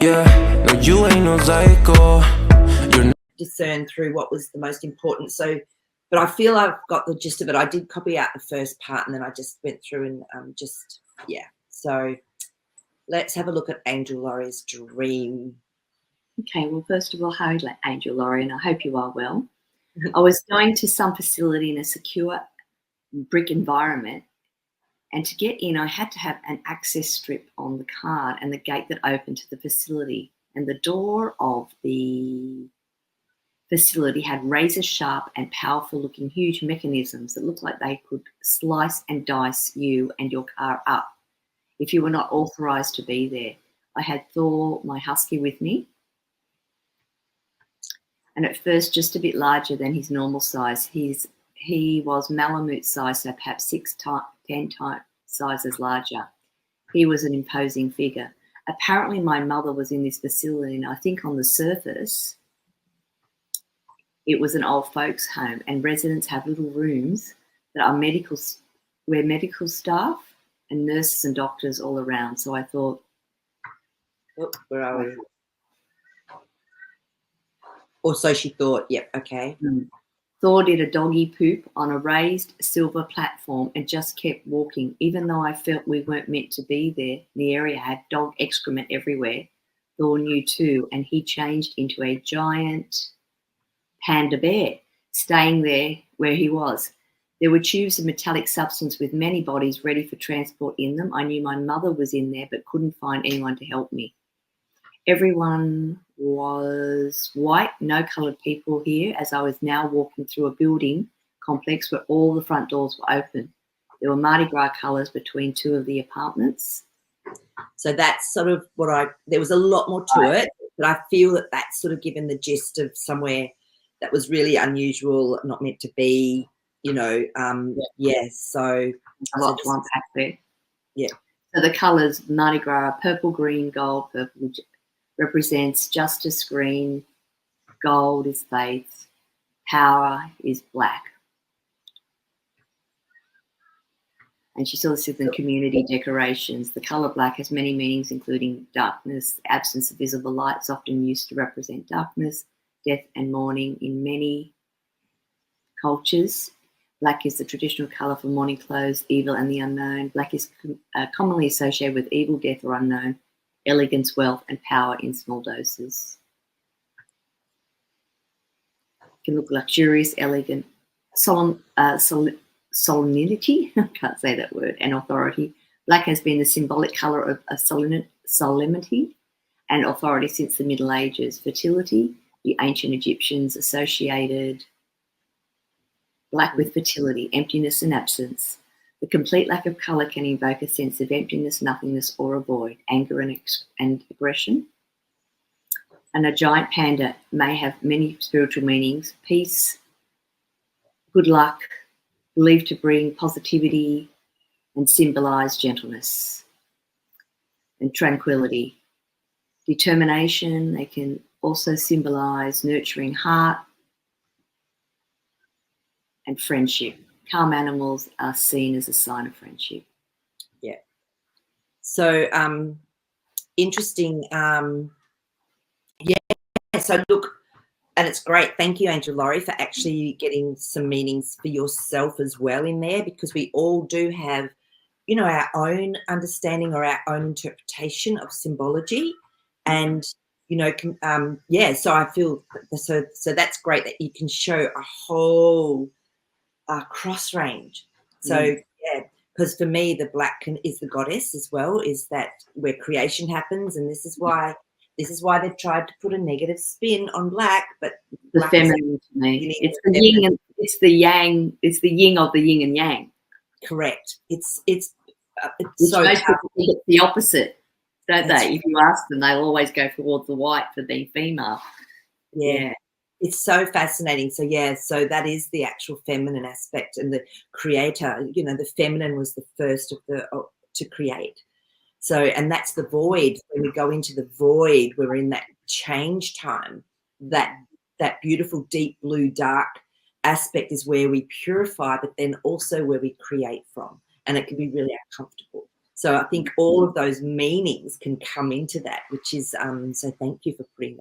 Yeah, no, you ain't no psycho. You're discern through what was the most important. So, but I feel I've got the gist of it. I did copy out the first part, and then I just went through and yeah. So let's have a look at Angel Laurie's dream. Okay, well, first of all, hi, Angel Laurie, and I hope you are well. I was going to some facility in a secure brick environment, and to get in, I had to have an access strip on the card and the gate that opened to the facility. And the door of the facility had razor-sharp and powerful-looking huge mechanisms that looked like they could slice and dice you and your car up if you were not authorised to be there. I had Thor, my husky, with me, and at first just a bit larger than his normal size. He was Malamute size, so perhaps 10 sizes larger. He was an imposing figure. Apparently my mother was in this facility, and I think on the surface it was an old folks home, and residents have little rooms that are where medical staff and nurses and doctors all around. So I thought, oh, where are we? Or so she thought. Yep. Okay. Thor did a doggy poop on a raised silver platform and just kept walking, even though I felt we weren't meant to be there. The area had dog excrement everywhere. Thor knew too, and he changed into a giant panda bear, staying there where he was. There were tubes of metallic substance with many bodies ready for transport in them. I knew my mother was in there but couldn't find anyone to help me. Everyone was white, no coloured people here, as I was now walking through a building complex where all the front doors were open. There were Mardi Gras colours between two of the apartments. So that's sort of there was a lot more to it, but I feel that that's sort of given the gist of somewhere that was really unusual, not meant to be, you know. So a lot to unpack there. Yeah. So the colours, Mardi Gras, purple, green, gold. Purple represents justice, green, gold is faith, power is black. And she saw this in community decorations. The colour black has many meanings, including darkness, the absence of visible light is often used to represent darkness, death and mourning in many cultures. Black is the traditional colour for mourning clothes, evil and the unknown. Black is commonly associated with evil, death or unknown, elegance, wealth and power in small doses. It can look luxurious, elegant, solemnity, I can't say that word, and authority. Black has been the symbolic colour of a solemnity and authority since the Middle Ages. Fertility, the ancient Egyptians associated black with fertility, emptiness and absence. The complete lack of colour can invoke a sense of emptiness, nothingness or a void, anger and aggression. And a giant panda may have many spiritual meanings: peace, good luck, believed to bring positivity and symbolise gentleness and tranquility. Determination, they can also symbolise nurturing heart and friendship. Calm animals are seen as a sign of friendship. Yeah. So interesting. So look, and it's great. Thank you, Angel Laurie, for actually getting some meanings for yourself as well in there, because we all do have, you know, our own understanding or our own interpretation of symbology. And, you know, so I feel so that's great that you can show a whole cross range. So because for me the black is the goddess as well, is that where creation happens, and this is why they've tried to put a negative spin on black, but the feminine to me. It's the yin and it's the yang. It's the yin of the yin and yang. Correct. It's so most people think it's the opposite, don't they? If you ask them, they'll always go towards the white for being female. Yeah. It's so fascinating. So so that is the actual feminine aspect, and the creator. You know, the feminine was the first to create. So, and that's the void. When we go into the void, we're in that change time. That beautiful deep blue dark aspect is where we purify, but then also where we create from, and it can be really uncomfortable. So I think all of those meanings can come into that, which is so thank you for putting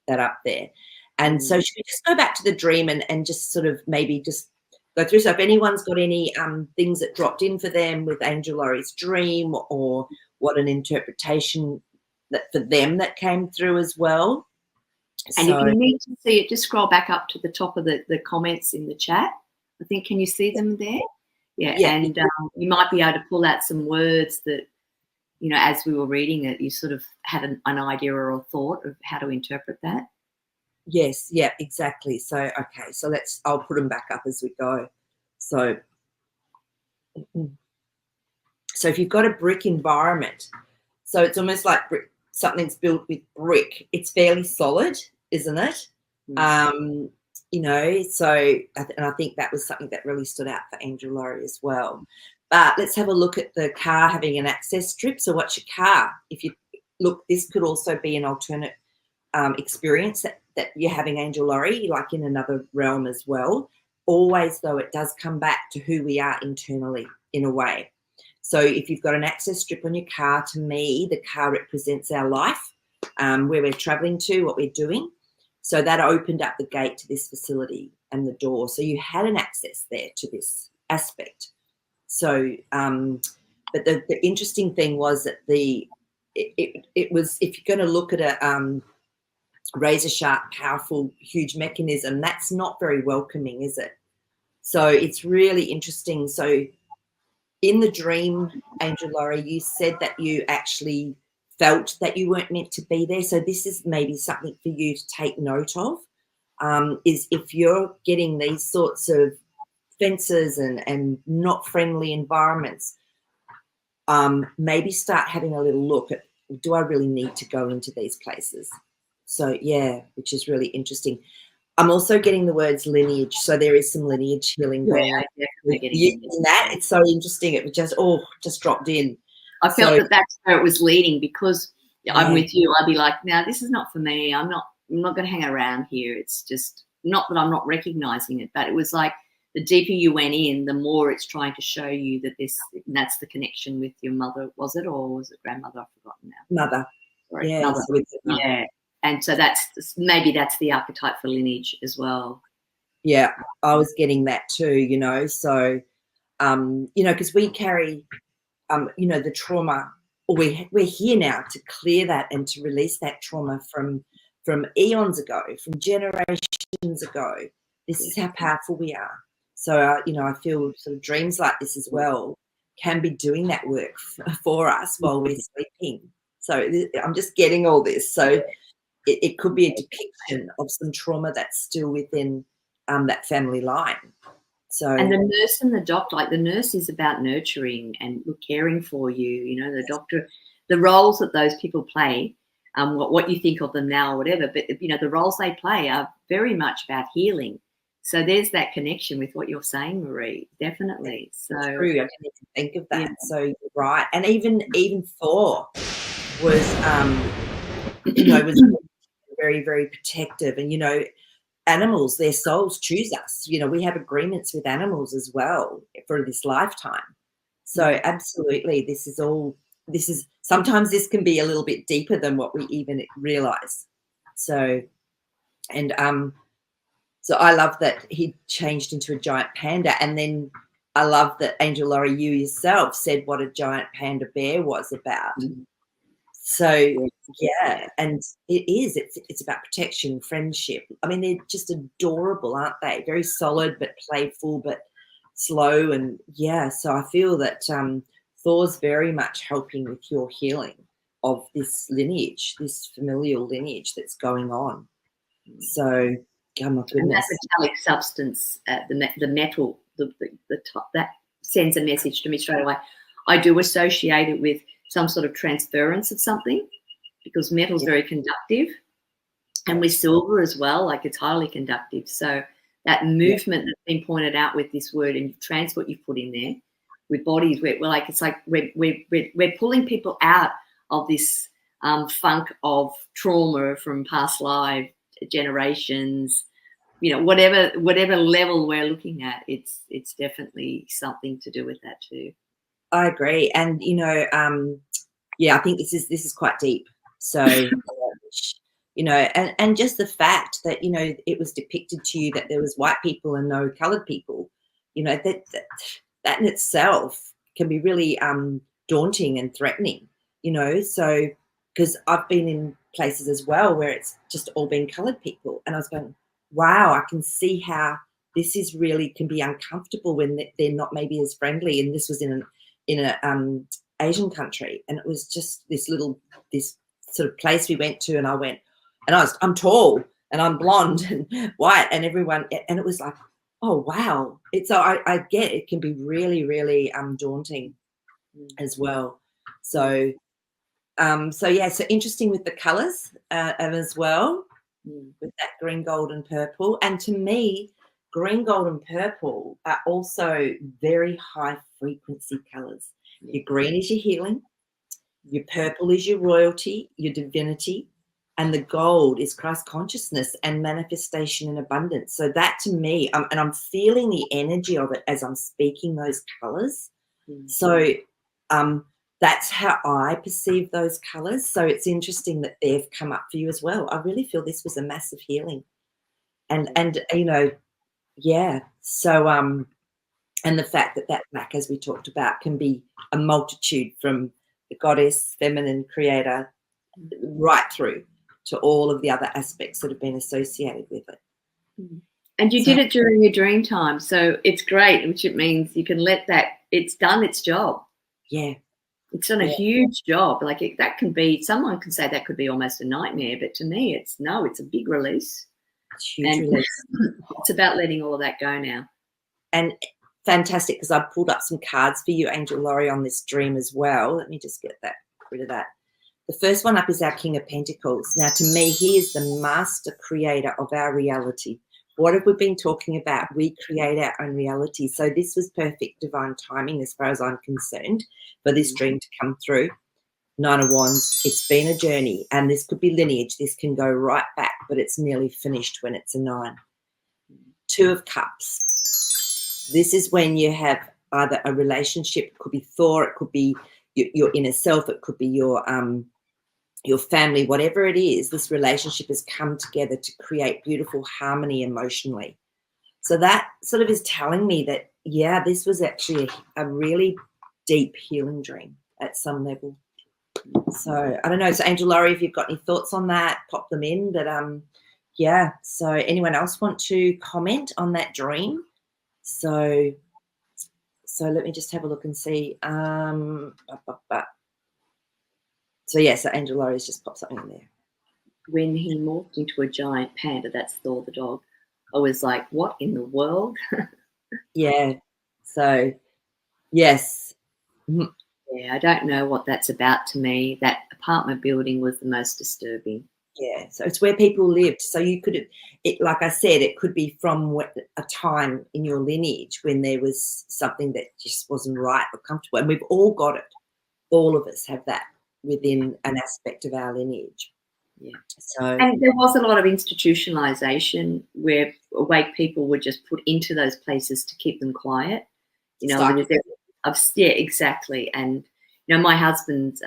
that up there. And so should we just go back to the dream and just sort of maybe just go through? So if anyone's got any things that dropped in for them with Angel Laurie's dream, or what an interpretation that for them that came through as well. And if you need to see it, just scroll back up to the top of the comments in the chat. I think, can you see them there? Yeah. And you might be able to pull out some words that, you know, as we were reading it, you sort of had an idea or a thought of how to interpret that. Yes, yeah, exactly. So, okay, so I'll put them back up as we go. So if you've got a brick environment, so it's almost like something's built with brick. It's fairly solid, isn't it? You know, and I think that was something that really stood out for Angel Laurie as well. But let's have a look at the car having an access strip. So what's your car? If you look, this could also be an alternate experience that you're having, Angel Laurie, like in another realm as well. Always, though, it does come back to who we are internally in a way. So if you've got an access strip on your car, to me, the car represents our life, where we're traveling to, what we're doing. So that opened up the gate to this facility and the door. So you had an access there to this aspect. So, but the interesting thing was that it was, if you're going to look at a razor sharp, powerful, huge mechanism, that's not very welcoming, is it? So it's really interesting. So in the dream, Angel Laurie, you said that you actually felt that you weren't meant to be there. So this is maybe something for you to take note of, is if you're getting these sorts of fences and not friendly environments, maybe start having a little look at, do I really need to go into these places? So, yeah, which is really interesting. I'm also getting the words lineage. So there is some lineage healing going on. That. It's so interesting. It was just dropped in. I felt that that's where it was leading, because I'm with you. I'd be like, no, this is not for me. I'm not going to hang around here. It's just not that I'm not recognizing it, but it was like the deeper you went in, the more it's trying to show you that that's the connection with your mother. Was it, or was it grandmother? I've forgotten now. Mother. Sorry, yeah, mother. So Yeah. And so maybe that's the archetype for lineage as well. Yeah, I was getting that too, you know. So, you know, because we carry, you know, the trauma, or we're here now to clear that and to release that trauma from eons ago, from generations ago. This is how powerful we are. So, you know, I feel sort of dreams like this as well can be doing that work for us while we're sleeping. So I'm just getting all this. So it could be a depiction of some trauma that's still within that family line. So, and the nurse and the doctor, like the nurse is about nurturing and caring for you. You know, the doctor, the roles that those people play, what you think of them now or whatever, but you know, the roles they play are very much about healing. So there's that connection with what you're saying, Maree. Definitely. So true. I didn't even think of that. Yeah. So you're right. And even Thor was, you know, was very, very protective. And, you know, animals, their souls choose us. You know, we have agreements with animals as well for this lifetime. So absolutely, this is sometimes this can be a little bit deeper than what we even realize. So, and so I love that he changed into a giant panda. And then I love that, Angel Laurie, you yourself said what a giant panda bear was about. So yeah, and it's about protection, friendship. I mean, they're just adorable, aren't they? Very solid but playful but slow. And yeah, so I feel that Thor's very much helping with your healing of this lineage, this familial lineage that's going on. So, oh my goodness. And that metallic substance, the metal, the top, that sends a message to me straight away. I do associate it with some sort of transference of something, because metal's very conductive, and with silver as well, like it's highly conductive. So that movement that's been pointed out with this word and what you've put in there with bodies, we're like, it's like we're pulling people out of this funk of trauma from past life generations. You know, whatever level we're looking at, it's definitely something to do with that too. I agree. And, yeah, I think this is quite deep. So, and just the fact that, it was depicted to you that there was white people and no colored people, that in itself can be really daunting and threatening, so because I've been in places as well where it's just all been colored people, and I was going, wow, I can see how this is really can be uncomfortable when they're not maybe as friendly. And this was in a Asian country, and it was just this sort of place we went to, and I'm tall and I'm blonde and white, and everyone, and it was like, oh wow, so I get it can be really, really daunting as well. So so interesting with the colors as well, with that green, gold, and purple. And to me, green, gold, and purple are also very high frequency colors. Your green is your healing, your purple is your royalty, your divinity, and the gold is Christ consciousness and manifestation and abundance. So that to me, and I'm feeling the energy of it as I'm speaking those colors. So that's how I perceive those colors. So it's interesting that they've come up for you as well. I really feel this was a massive healing. And yeah. So and the fact that black, as we talked about, can be a multitude from the goddess, feminine, creator, right through to all of the other aspects that have been associated with it. And you did it during your dream time, so it's great, which it means you can let that, it's done its job. Yeah. It's done a huge job. Like that can be, someone can say that could be almost a nightmare, but to me it's a big release. It's huge release. It's about letting all of that go now. And fantastic, because I pulled up some cards for you, Angel Laurie, on this dream as well. Let me just get rid of that. The first one up is our King of Pentacles. Now, to me, he is the master creator of our reality. What have we been talking about? We create our own reality. So this was perfect divine timing as far as I'm concerned for this dream to come through. Nine of Wands, it's been a journey, and this could be lineage. This can go right back, but it's nearly finished when it's a 9. Two of Cups. This is when you have either a relationship, it could be Thor, it could be your inner self, it could be your family, whatever it is, this relationship has come together to create beautiful harmony emotionally. So that sort of is telling me that, yeah, this was actually a really deep healing dream at some level. So I don't know. So Angel Laurie, if you've got any thoughts on that, pop them in. But yeah. So anyone else want to comment on that dream? So let me just have a look and see. So yeah, so Angel Laurie's just popped something in there. When he morphed into a giant panda, that's Thor the dog, I was like, what in the world? Yeah. So yes. Yeah, I don't know what that's about to me. That apartment building was the most disturbing. Yeah, so it's where people lived. So you could, like I said, it could be from a time in your lineage when there was something that just wasn't right or comfortable. And we've all got it. All of us have that within an aspect of our lineage. Yeah. So, and there was a lot of institutionalization where awake people were just put into those places to keep them quiet. Yeah, exactly. And my husband's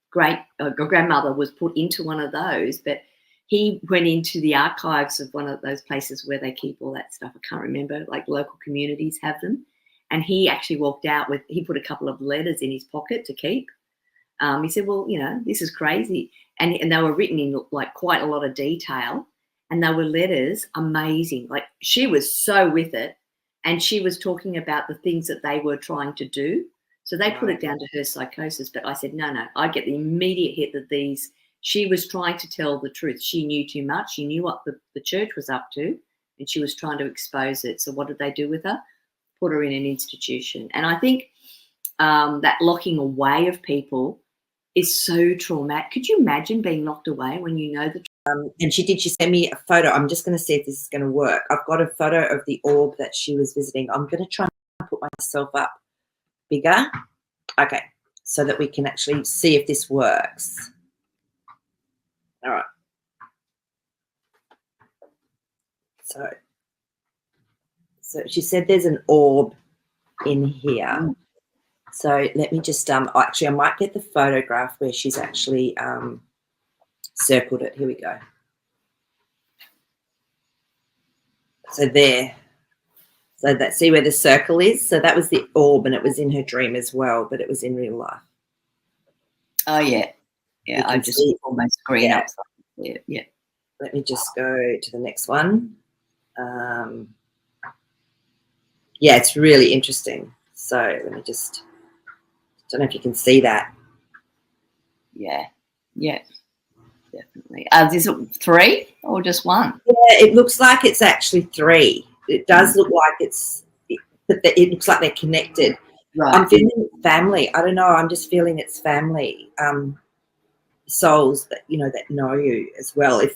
great grandmother was put into one of those, but he went into the archives of one of those places where they keep all that stuff. I can't remember, like local communities have them. And he actually walked out he put a couple of letters in his pocket to keep. He said, well, this is crazy. And they were written in like quite a lot of detail, and they were letters, amazing. Like she was so with it, and she was talking about the things that they were trying to do. So they put it down to her psychosis. But I said, no, I get the immediate hit that she was trying to tell the truth. She knew too much. She knew what the church was up to, and she was trying to expose it. So what did they do with her? Put her in an institution. And I think that locking away of people is so traumatic. Could you imagine being locked away when you know the truth? And she send me a photo. I'm just going to see if this is going to work. I've got a photo of the orb that she was visiting. I'm going to try and put myself up bigger. Okay, so that we can actually see if this works. All right. So she said there's an orb in here. So let me just actually I might get the photograph where she's actually circled it. Here we go. So there. So that, see where the circle is? So that was the orb, and it was in her dream as well, but it was in real life. Oh yeah. Yeah, I just almost green up something there. Yeah. Let me just go to the next one. Yeah, it's really interesting. So let me just, don't know if you can see that. Yeah. Yeah. Definitely. Is it 3 or just 1? Yeah, it looks like it's actually 3. It does look like it's, but it looks like they're connected. Right. I'm feeling family. I don't know. I'm just feeling it's family, souls that, you know, that know you as well. If